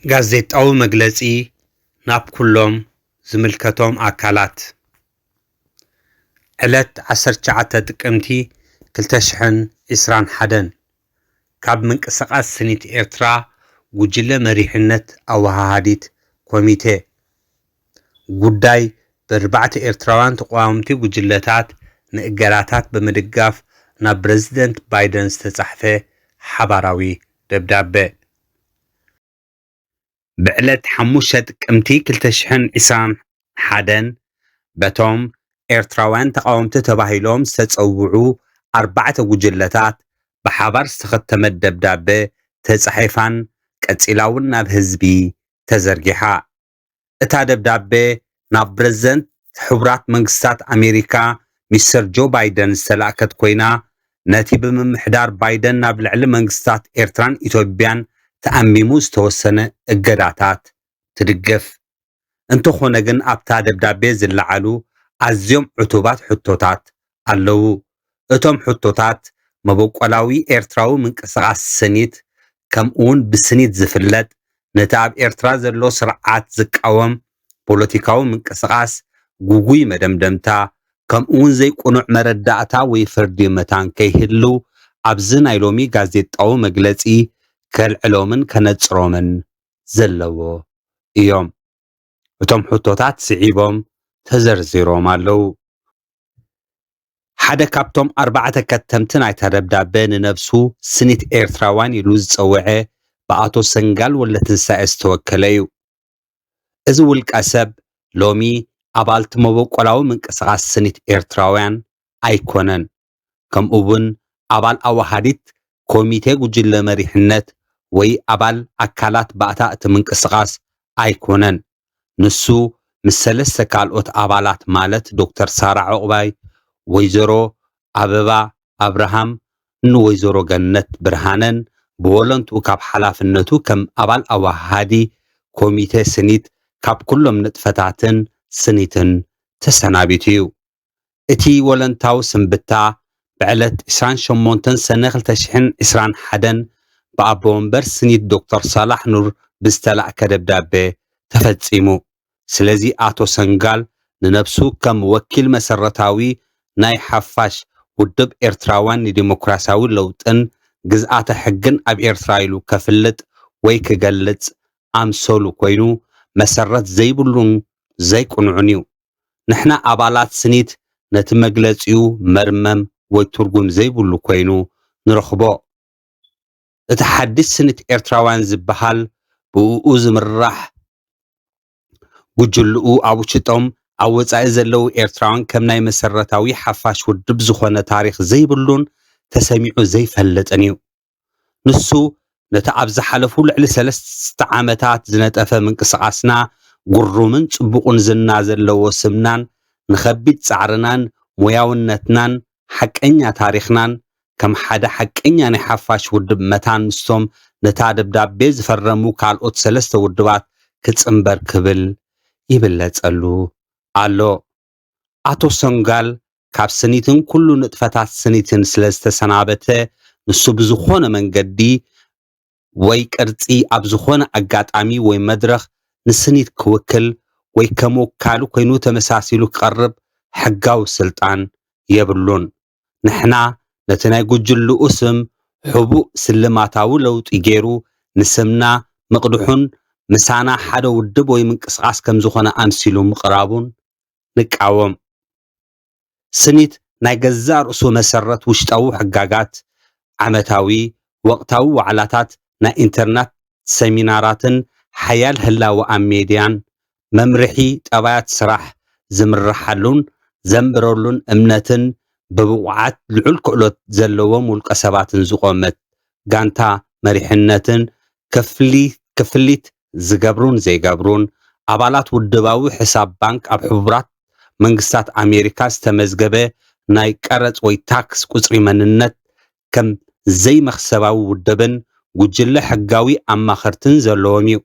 ጋዜጣዊ መግለጺ ናብ ኩሎም ዝምልከቶም ኣካላት ዕለት 19 ጥቅምቲ 2021 ካብ ምንቅስቓስ ስኒት ኤርትራ ጉጅለ መሪሕነት ኣወሃሃዲት ኮሚቴ ጉዳይ በርባዕተ ኤርትራውያን ተቃዋምቲ ጉጅለታት ንእገራታት በመድጋፍ ናብ ፕረዚደንት ባይደን ዝተጻሕፈ ሓባራዊ ደብዳቤ بعلت 5 ጥቅምቲ 2021 በቶም ኤርትራውያን ተቃወምቲ ተባሂሎም ዝተጸውዑ 4 ጉጅለታት ብሓባር ዝተኸተመ ደብዳቤ ተጻሒፋን ቀጺላውን ናብ ህዝቢ ተዘርጊሓ እታ ደብዳቤ ናብ ፕረዚደንት ሕቡራት መንግስታት ኣሜሪካ ሚስተር ጆ ባይደን ዝተላእከት ኮይና ነቲ ብምምሕዳር ባይደን ናብ ልዕሊ መንግስታት ኤርትራን ኢትዮጵያን ተኣሚሙ ዝተወሰነ እገዳታት ትድገፍ እንተኾነ ግን ኣብታ ደብዳቤ ዝለዓሉ ኣዝዮም ዕቱባት ሕቶታት ኣለዉ እቶም ሕቶታት መበቆላዊ ኤርትራዊ ምንቅስቓስ ስኒት ከምኡውን ብስኒት ዝፍለጥ ነቲ ኣብ ኤርትራ ዘሎ ስርዓት ዝቃወም ፖለቲካዊ ምንቅስቓስ ጉጉይ መደምደምታ ከምኡውን ዘይቁኑዕ መረዳእታ ወይ ፍርዲ መታን ከይህሉ ኣብዚ ናይ ሎሚ ጋዜጣዊ መግለጺ ከልዕሎምን ከነጽሮምን ዘለዎ እዮም እቶም ሕቶታት ስዒቦም ተዘርዚሮም ኣለዉ ሓደ ካብቶም 4 ከተምቲ ናይታ ደብዳቤ ንነብሱ ስኒት ኤርትራውያን ኢሉ ዝጸውዐ ብኣቶ ሰንጋል ወለትንሳኤ ዝተወከለ እዩ እዚ ውልቀ ሰብ ሎሚ ኣባልቲ መበቆላዊ ምንቅስቓስ ስኒት ኤርትራውያን ኣይኮነን ከምኡውን ኣባል ኣወሃዲት ኮሚቴ ጉጅለ መሪሕነት ወይ ኣባል ኣካላት ባእታ እቲ ምንቅስቓስ ኣይኮነን ንሱ ምስ ሰለስተ ካልኦት ኣባላት ማለት ዶክተር ሳራ ዕቁባይ ወይዘሮ ኣበባ ኣብርሃም ንወይዘሮ ገነት ብርሃነን ብወለንቱ ካብ ሓላፍነቱ ከም ኣባል ኣወሃዲ ኮሚቴ ስኒት ካብ ኩሎም ንጥፈታትን ስኒትን ተሰናቢቱ እዩ እቲ ወለንታዊ ስንብታ ብዕለት 28 ሰነ 2021 በኣቦ ወንበር ስኒት ዶክተር ሳላሕ ኑር ብዝተላእከ ደብዳቤ ተፈጺሙ ስለዚ ኣቶ ሰንጋል ንነብሱ ከም ወኪል መሰረታዊ ናይ ሓፋሽ ውድብ ኤርትራውያን ንዲሞክራሲያዊ ለውጥን ግዝኣተ ሕግን ኣብ ኤርትራ ኢሉ ከፍልጥ ወይ ክገልጽ ኣምሰሉ ኮይኑ መሰረት ዘይብሉን ዘይቁንዑን እዩ ንሕና ኣባላት ስኒት ነቲ መግለጺኡ መርመም ወይ ትርጉም ዘይብሉ ኮይኑ ንረኽቦ እቲ ሓድሽ ስኒት ኤርትራውያን ዝበሃል ብኡኡ ዝምራሕ ጉጅልኡ ኣብ ውሽጦም ኣብ ወጻኢ ዘለዉ ኤርትራውያን ከም ናይ መሰረታዊ ሓፋሽ ውድብ ዝኾነ ታሪክ ዘይብሉን ተሰሚዑ ዘይፈልጥን እዩ ንሱ ነቲ ኣብ ዝሓለፉ ልዕሊ 3 ዓመታት ዝነጠፈ ምንቅስቓስና ጉሩምን ጽቡቕን ዝና ዘለዎ ስምናን ንኸቢድ ጻዕርናን ሞያውነትናን ሓቀኛ ታሪኽናን ከም ሓደ ሓቀኛ ናይ ሓፋሽ ውድብ መታን ምስቶም ነታ ደብዳቤ ዝፈረሙ ካልኦት 3 ውድባት ክጽምበር ክብል ይብለጸሉ ኣሎ ኣቶ ሰንጋል ካብ ስኒትን ኩሉ ንጥፈታት ስኒትን ስለ ዝተሰናበተ ንሱ ብዝኾነ መንገዲ ወይ ቅርጺ ኣብ ዝኾነ ኣጋጣሚ ወይ መድረኽ ንስኒት ክውክል ወይ ከም ወካሉ ኮይኑ ተመሳሲሉ ክቐርብ ሕጋዊ ስልጣን የብሉን ንሕና ነቲ ናይ ጉጅልኡ ስም ሕቡእ ስልማታዊ ለውጢ ገይሩ ንስምና መቕድሑን ምሳና ሓደ ውድብ ወይ ምንቅስቓስ ከም ዝኾነ ኣምሲሉ ምቕራቡን ንቃወም ስኒት ናይ ገዛ ርእሱ መሰረት ውሽጣዊ ሕጋጋት ዓመታዊ ወቕታዊ ዋዕላታት ናይ ኢንተርነት ሰሚናራትን ሓያል ህላዊ ኣብ ሜድያን መምርሒ ጠባያት ስራሕ ዝምርሓሉን ዘንብረሉን እምነትን ብብቕዓት ልዑል ክእሎት ዘለዎም ውልቀ ሰባትን ዝቆመት ጋንታ መሪሕነትን ክፍሊት ዝገብሩን ዘይገብሩን ኣባላት ውድባዊ ሕሳብ ባንክ ኣብ ሕቡራት መንግስታት ኣሜሪካ ዝተመዝገበ ናይ ቀረጽ ወይ ታክስ ቁጽሪ መንነት ከም ዘይመኽሰባዊ ውድብን ጉጅለ ሕጋዊ ኣማኸርትን ዘለዎም እዩ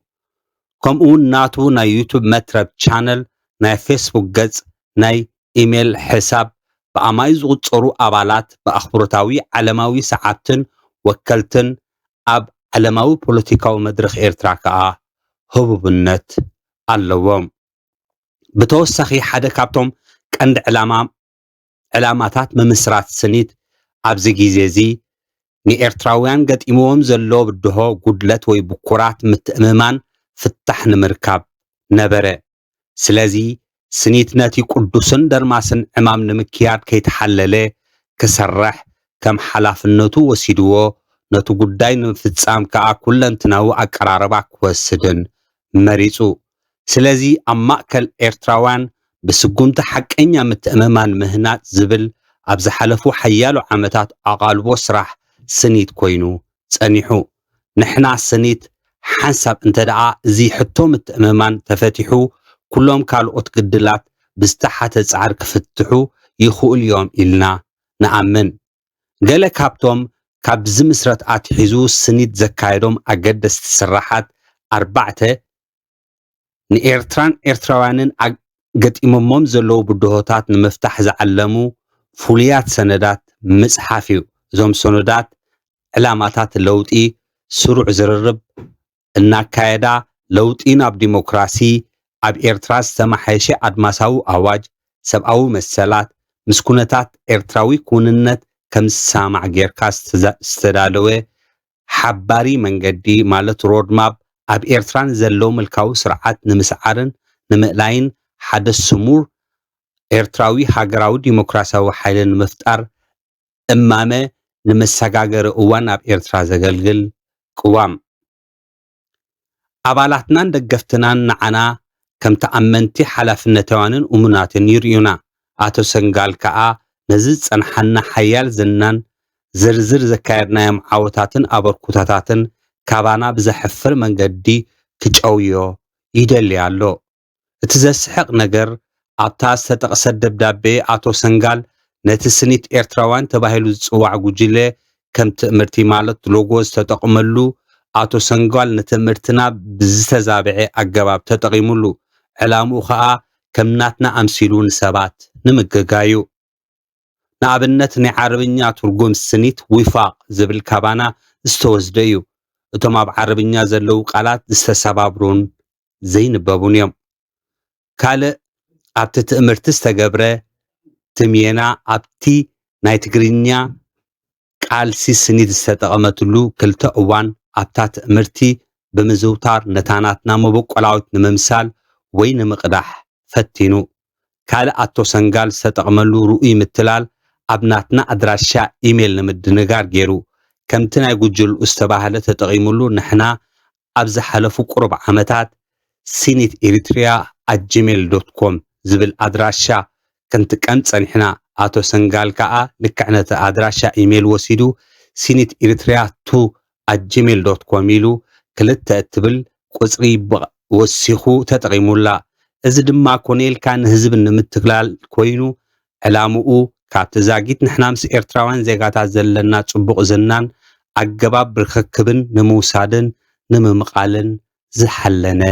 ከምኡውን ናቱ ናይ ዩቱብ መትረብ ቻነል ናይ ፌስቡክ ገጽ ናይ ኢሜል ሕሳብ ብኣማይ ዝቁጸሩ ኣባላት ብኣኽብሮታዊ ዓለማዊ ሰዓብትን ወከልትን ኣብ ዓለማዊ ፖለቲካዊ መድረኽ ኤርትራ ከዓ ህቡብነት ኣለዎም። ብተወሳኺ ሓደ ካብቶም ቀንዲ ዕላማታት ምምስራት ስኒት ኣብዚ ግዜ እዚ ንኤርትራውያን ገጢምዎም ዘሎ ብድሆ ጉድለት ወይ ብኩራት ምትእምማን ፍታሕ ንምርካብ ነበረ። ስለዚ ስኒት ነቲ ቅዱስን ደርማስን ዕማም ንምክያድ ከይተሓለለ ክሰርሕ ከም ሓላፍነቱ ወሲድዎ ነቲ ጉዳይ ንምፍጻም ከዓ ኩለንትናዊ ኣቀራርባ ክወስድን መሪፁ። ስለዚ ኣብ ማእከል ኤርትራውያን ብስጉምቲ ሓቀኛ ምትእምማን ምህናፅ ዝብል ኣብ ዝሓለፉ ሓያሎ ዓመታት ኣቓልቦ ስራሕ ስኒት ኮይኑ ጸኒሑ። ንሕና ስኒት ሓንሳብ እንተደኣ እዚ ሕቶ ምትእምማን ተፈቲሑ ኩሎም ካልኦት ግድላት ብዝተሓተ ጻዕር ክፍትሑ ይኽእሉ እዮም ኢልና ንኣምን። ገለ ካብቶም ካብዚ ምስረት ኣትሒዙ ስኒት ዘካየዶም ኣገደስቲ ስራሓት 4 ንኤርትራን ኤርትራውያንን ገጢሞሞም ዘለዉ ብድሆታት ንምፍታሕ ዝዓለሙ ፍሉያት ሰነዳት ምጽሓፍ እዩ። እዞም ሰነዳት ዕላማታት ለውጢ፣ ስሩዕ ዝርርብ እናካየዳ ለውጢ ናብ ዲሞክራሲ፣ ኣብ ኤርትራ ዝተማሓየሸ ኣድማሳዊ ኣዋጅ፣ ሰብኣዊ መሰላት፣ ምስ ኩነታት ኤርትራዊ ኩንነት ከም ዝሰማዕ ጌርካ ዝተዳለወ ሓባሪ መንገዲ ማለት ሮድማፕ ኣብ ኤርትራን ዘለዎ መልካዊ ስርዓት ንምስዓርን ንምእላይን ሓደ ስሙር ኤርትራዊ ሃገራዊ ዲሞክራሲያዊ ሓይሊ ንምፍጣር እማመ ንመሰጋገሪ እዋን ኣብ ኤርትራ ዘገልግል ቅዋም። ኣባላትናን ደገፍትናን ንዓና ከም ተኣመንቲ ሓላፍነታውያንን እሙናትን ይርዩና። ኣቶ ሰንጋል ከዓ ነዚ ጸንሐና ሓያል ዝናን ዝርዝር ዘካየድናዮም ዓወታትን ኣበርኩታታትን ካባና ብዘሕፍር መንገዲ ክጨውዮ ይደሊ ኣሎ። እቲ ዘስሕቕ ነገር ኣብታ ዝተጠቕሰት ደብዳቤ ኣቶ ሰንጋል ነቲ ስኒት ኤርትራውያን ተባሂሉ ዝጽዋዕ ጉጅለ ከም ትእምርቲ ማለት ሎጎ ዝተጠቕመሉ ኣቶ ሰንጋል ንትምህርትና ብዝተዛብዐ ኣገባብ ተጠቒሙሉ። ዕላምኡ ከዓ ከም ናትና ኣምሲሉ ንሰባት ንምግጋዩ። ንኣብነት ናይ ዓረብኛ ትርጉም ስኒት ዊፋቅ ዝብል ካባና ዝተወስደ እዩ። እቶም ኣብ ዓረብኛ ዘለዉ ቃላት ዝተሰባብሩን ዘይንበቡን እዮም። ካልእ ኣብቲ ትእምርቲ ዝተገብረ ትምየና ኣብቲ ናይ ትግርኛ ቃልሲ ስኒት ዝተጠቐመትሉ ክልተ እዋን ኣብታ ትእምርቲ ብምዝውታር ነታናትና መበቆላዊት ንምምሳል ወይ ንምቕዳሕ ፈቲኑ። ካልእ ኣቶ ሰንጋል ዝተጠቕመሉ ርኡይ ምትላል ኣብ ናትና ኣድራሻ ኢሜል ንምድንጋር ገይሩ። ከምቲ ናይ ጉጅልኡ ዝተባህለ ተጠቒሙሉ ንሕና ኣብ ዝሓለፉ ቁሩብ ዓመታት ሲኒት ኤሪትሪያ @gmail.com ዝብል ኣድራሻ ክንጥቀም ጸኒሕና። ኣቶ ሰንጋል ከዓ ልክዕ ነቲ ኣድራሻ ኢሜል ወሲዱ ሲኒት ኤሪትሪያ 2@gmail.com ኢሉ ክልተ እትብል ቁጽሪ ወሲኹ ተጠቒሙላ። እዚ ድማ ኮኔልካ ንህዝብ ንምትግላል ኮይኑ ዕላምኡ ካብቲ ዛጊት ንሕና ምስ ኤርትራውያን ዜጋታት ዘለና ጽቡቕ ዝናን ኣገባብ ርክክብን ንምውሳድን ንምምቓልን ዝሓለነ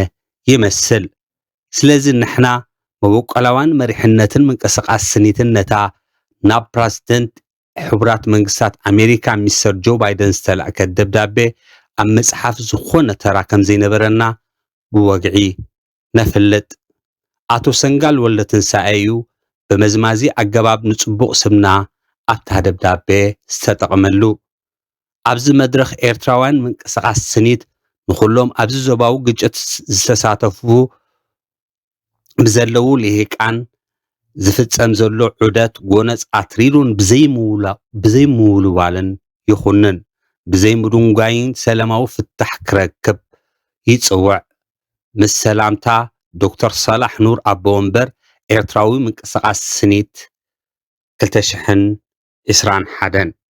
ይመስል። ስለዚ ንሕና መበቆላዋን መሪሕነትን ምንቅስቓስ ስኒትን ነታ ናብ ፕረዚደንት ሕቡራት መንግስታት ኣሜሪካ ሚስተር ጆ ባይደን ዝተላእከት ደብዳቤ ኣብ መጽሓፍ ዝኾነ ተራ ከም ዘይነበረና ብወግዒ ነፍልጥ። ኣቶ ሰንጋል ወልደ ትንሳኤ እዩ በመዝማዚ ኣገባብ ንጽቡቕ ስምና ኣብታ ደብዳቤ ዝተጠቕመሉ። ኣብዚ መድረኽ ኤርትራውያን ምንቅስቓስ ስኒት ንኹሎም ኣብዚ ዞባዊ ግጭት ዝተሳተፉ ብዘለዉ ልሂቃን ዝፍጸም ዘሎ ዑደት ጎነፅ ኣትሪሩን ብዘይምውልዋልን ይኹንን ብዘይምድንጓይን ሰላማዊ ፍታሕ ክረክብ ይጽውዕ። ምስ ሰላምታ ዶክተር ሰላሕ ኑር ኣቦ ወንበር ኤርትራዊ ምንቅስቓስ ስኒት 2021